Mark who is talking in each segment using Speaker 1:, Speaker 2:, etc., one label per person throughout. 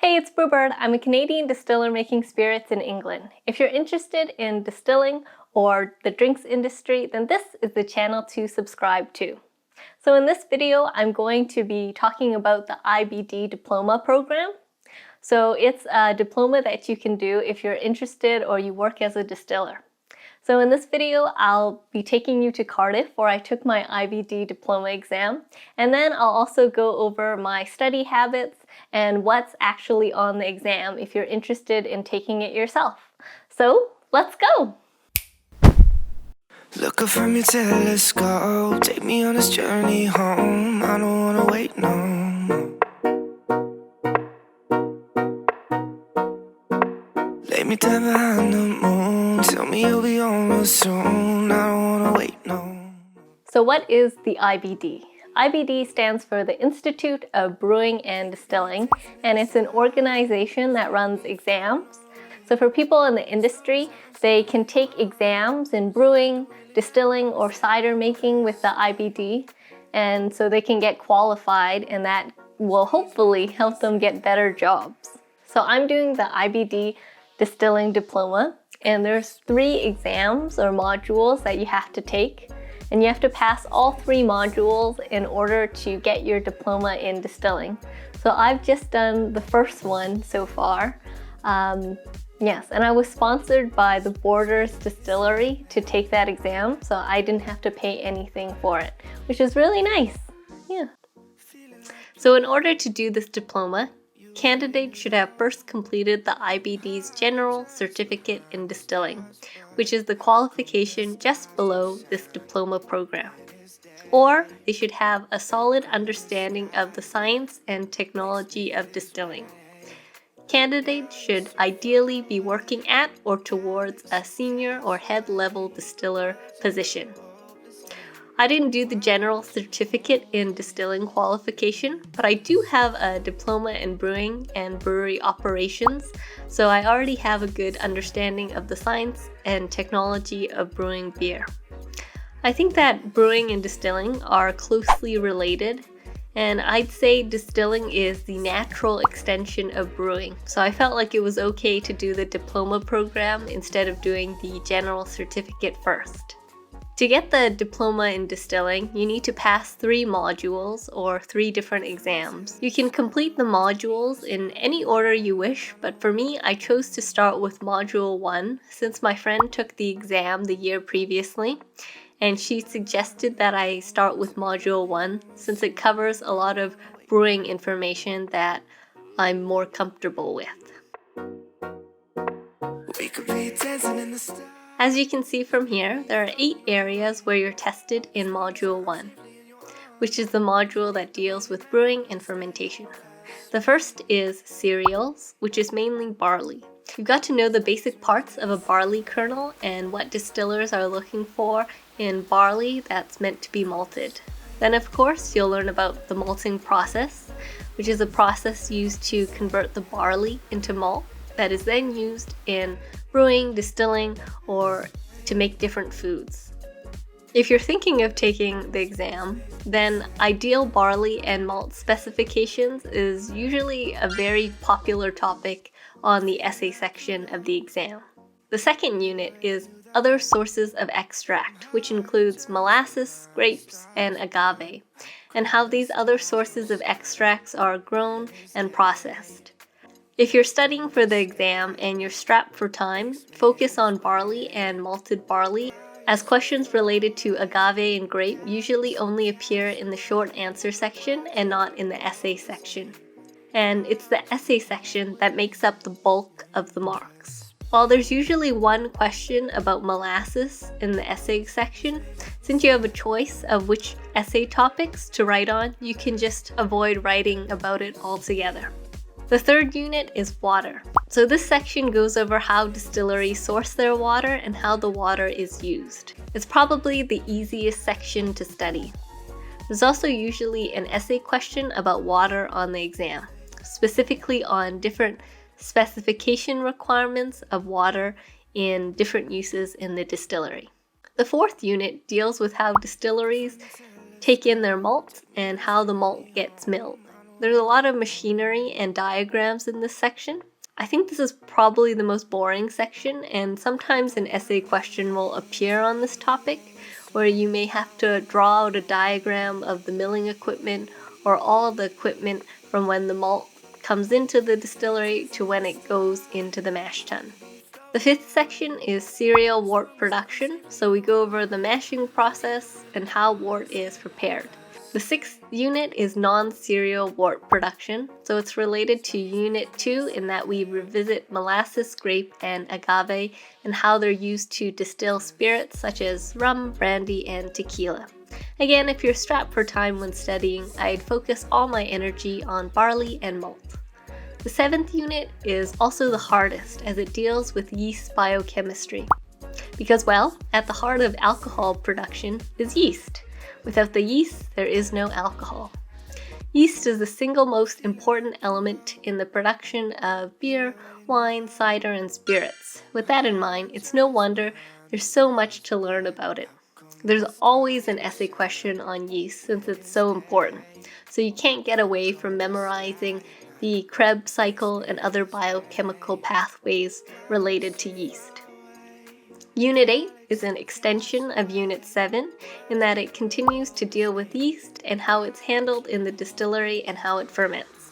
Speaker 1: Hey, it's Brewbird. I'm a Canadian distiller making spirits in England. If you're interested in distilling or the drinks industry, then this is the channel to subscribe to. So in this video, I'm going to be talking about the IBD Diploma program. So it's a diploma that you can do if you're interested or you work as a distiller. So in this video, I'll be taking you to Cardiff, where I took my IBD diploma exam, and then I'll also go over my study habits and what's actually on the exam if you're interested in taking it yourself. So let's go!
Speaker 2: Look up from your telescope, take me on this journey home. I don't wanna wait no more. Lay me down behind the moon, tell me you'll be on real soon. I don't wanna wait no more.
Speaker 1: So what is the IBD? IBD stands for the Institute of Brewing and Distilling, and it's an organization that runs exams. So for people in the industry, they can take exams in brewing, distilling, or cider making with the IBD, and so they can get qualified, and that will hopefully help them get better jobs. So I'm doing the IBD Distilling Diploma, and there's 3 exams or modules that you have to take, and you have to pass all 3 modules in order to get your diploma in distilling. So I've just done the first one so far. Yes, and I was sponsored by the Borders Distillery to take that exam, so I didn't have to pay anything for it, which is really nice. Yeah. So in order to do this diploma, candidates should have first completed the IBD's General Certificate in Distilling, which is the qualification just below this diploma program. Or they should have a solid understanding of the science and technology of distilling. Candidates should ideally be working at or towards a senior or head level distiller position. I didn't do the General Certificate in Distilling qualification, but I do have a diploma in brewing and brewery operations, so I already have a good understanding of the science and technology of brewing beer. I think that brewing and distilling are closely related, and I'd say distilling is the natural extension of brewing, so I felt like it was okay to do the diploma program instead of doing the General Certificate first. To get the diploma in distilling, you need to pass 3 modules or 3 different exams. You can complete the modules in any order you wish, but for me, I chose to start with module 1 since my friend took the exam the year previously, and she suggested that I start with module 1 since it covers a lot of brewing information that I'm more comfortable with.
Speaker 2: We could be dancing in the stars.
Speaker 1: As you can see from here, there are 8 areas where you're tested in Module 1, which is the module that deals with brewing and fermentation. The first is cereals, which is mainly barley. You've got to know the basic parts of a barley kernel and what distillers are looking for in barley that's meant to be malted. Then of course, you'll learn about the malting process, which is a process used to convert the barley into malt that is then used in brewing, distilling, or to make different foods. If you're thinking of taking the exam, then ideal barley and malt specifications is usually a very popular topic on the essay section of the exam. The second unit is other sources of extract, which includes molasses, grapes, and agave, and how these other sources of extracts are grown and processed. If you're studying for the exam and you're strapped for time, focus on barley and malted barley, as questions related to agave and grape usually only appear in the short answer section and not in the essay section. And it's the essay section that makes up the bulk of the marks. While there's usually one question about molasses in the essay section, since you have a choice of which essay topics to write on, you can just avoid writing about it altogether. The third unit is water. So this section goes over how distilleries source their water and how the water is used. It's probably the easiest section to study. There's also usually an essay question about water on the exam, specifically on different specification requirements of water in different uses in the distillery. The fourth unit deals with how distilleries take in their malt and how the malt gets milled. There's a lot of machinery and diagrams in this section. I think this is probably the most boring section, and sometimes an essay question will appear on this topic, where you may have to draw out a diagram of the milling equipment or all the equipment from when the malt comes into the distillery to when it goes into the mash tun. The fifth section is cereal wort production, so we go over the mashing process and how wort is prepared. The sixth unit is non-cereal wort production, so it's related to Unit 2 in that we revisit molasses, grape, and agave and how they're used to distill spirits such as rum, brandy, and tequila. Again, if you're strapped for time when studying, I'd focus all my energy on barley and malt. The seventh unit is also the hardest as it deals with yeast biochemistry. Because, well, at the heart of alcohol production is yeast. Without the yeast, there is no alcohol. Yeast is the single most important element in the production of beer, wine, cider, and spirits. With that in mind, it's no wonder there's so much to learn about it. There's always an essay question on yeast since it's so important, so you can't get away from memorizing the Krebs cycle and other biochemical pathways related to yeast. Unit 8 is an extension of Unit 7 in that it continues to deal with yeast and how it's handled in the distillery and how it ferments.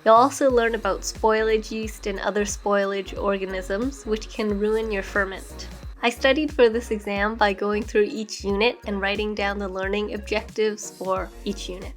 Speaker 1: You'll also learn about spoilage yeast and other spoilage organisms which can ruin your ferment. I studied for this exam by going through each unit and writing down the learning objectives for each unit.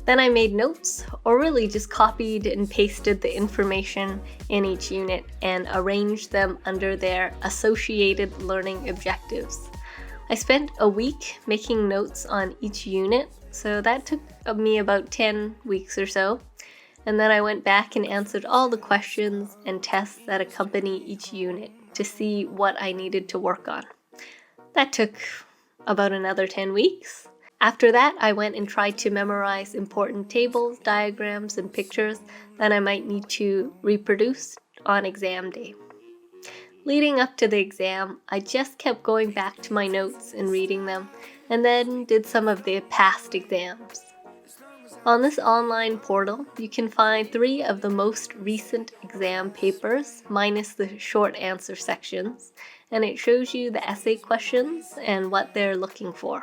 Speaker 1: Then I made notes, or really just copied and pasted the information in each unit and arranged them under their associated learning objectives. I spent a week making notes on each unit, so that took me about 10 weeks or so. And then I went back and answered all the questions and tests that accompany each unit to see what I needed to work on. That took about another 10 weeks. After that, I went and tried to memorize important tables, diagrams, and pictures that I might need to reproduce on exam day. Leading up to the exam, I just kept going back to my notes and reading them, and then did some of the past exams. On this online portal, you can find 3 of the most recent exam papers, minus the short answer sections, and it shows you the essay questions and what they're looking for.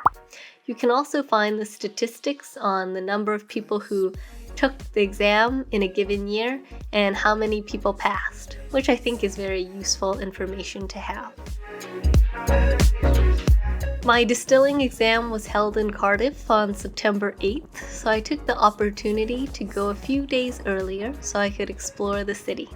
Speaker 1: You can also find the statistics on the number of people who took the exam in a given year and how many people passed, which I think is very useful information to have. My distilling exam was held in Cardiff on September 8th, so I took the opportunity to go a few days earlier so I could explore the city.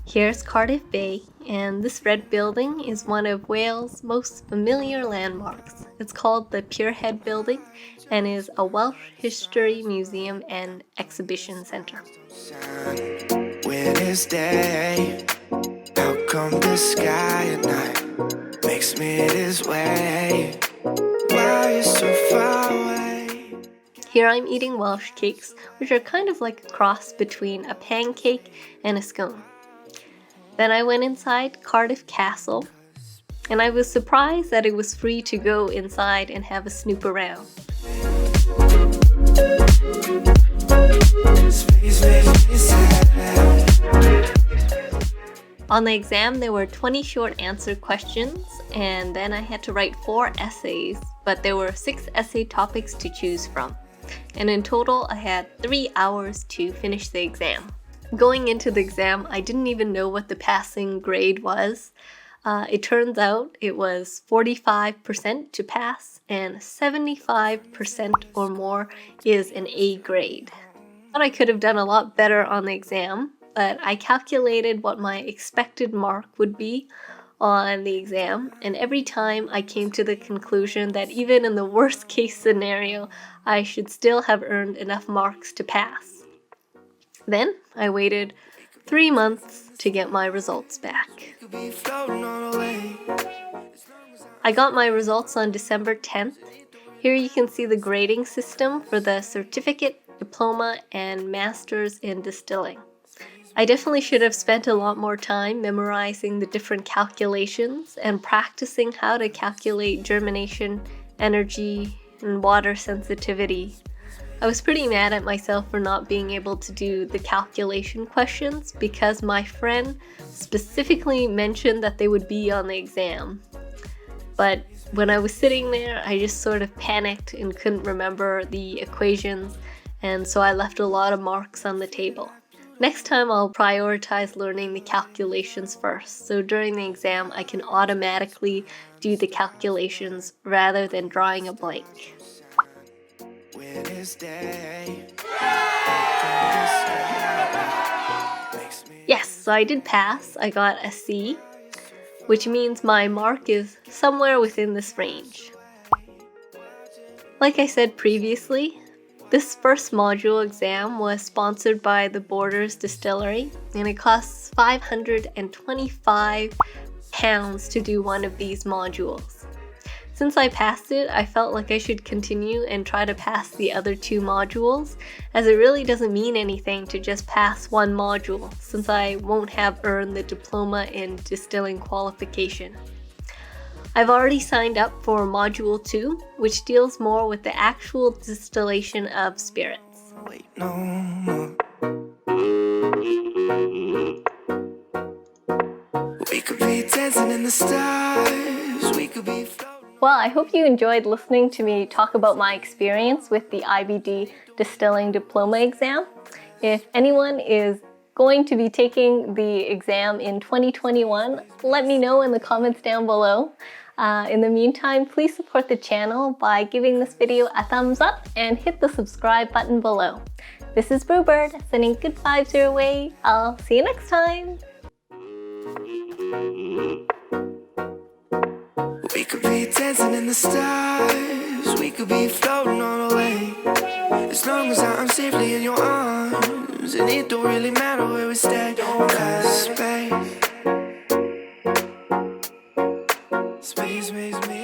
Speaker 1: Here's Cardiff Bay, and this red building is one of Wales' most familiar landmarks. It's called the Purehead Building and is a Welsh history museum and exhibition centre.
Speaker 2: When it's day, how come the sky at night makes me this way? Why you so far away?
Speaker 1: Here I'm eating Welsh cakes, which are kind of like a cross between a pancake and a scone. Then I went inside Cardiff Castle, and I was surprised that it was free to go inside and have a snoop around. On the exam, there were 20 short answer questions, and then I had to write 4 essays, but there were 6 essay topics to choose from. And in total, I had 3 hours to finish the exam. Going into the exam, I didn't even know what the passing grade was. It turns out it was 45% to pass, and 75% or more is an A grade. I thought I could have done a lot better on the exam, but I calculated what my expected mark would be on the exam, and every time I came to the conclusion that even in the worst case scenario, I should still have earned enough marks to pass. Then I waited 3 months to get my results back. I got my results on December 10th. Here you can see the grading system for the certificate, diploma, and master's in distilling. I definitely should have spent a lot more time memorizing the different calculations and practicing how to calculate germination, energy, and water sensitivity. I was pretty mad at myself for not being able to do the calculation questions because my friend specifically mentioned that they would be on the exam. But when I was sitting there, I just sort of panicked and couldn't remember the equations, and so I left a lot of marks on the table. Next time I'll prioritize learning the calculations first, so during the exam I can automatically do the calculations rather than drawing a blank. Yes, so I did pass. I got a C, which means my mark is somewhere within this range. Like I said previously, this first module exam was sponsored by the Borders Distillery, and it costs £525 to do one of these modules. Since I passed it, I felt like I should continue and try to pass the other 2 modules, as it really doesn't mean anything to just pass one module, since I won't have earned the Diploma in Distilling qualification. I've already signed up for Module 2, which deals more with the actual distillation of spirits.
Speaker 2: Wait, no more. We could be dancing in the stars. We could be floating.
Speaker 1: Well, I hope you enjoyed listening to me talk about my experience with the IBD Distilling Diploma exam. If anyone is going to be taking the exam in 2021, let me know in the comments down below. In the meantime, please support the channel by giving this video a thumbs up and hit the subscribe button below. This is Brewbird, sending good vibes your way. I'll see you next time.
Speaker 2: We could be dancing in the stars. We could be floating on away. As long as I'm safely in your arms, and it don't really matter where we stay. 'Cause space makes me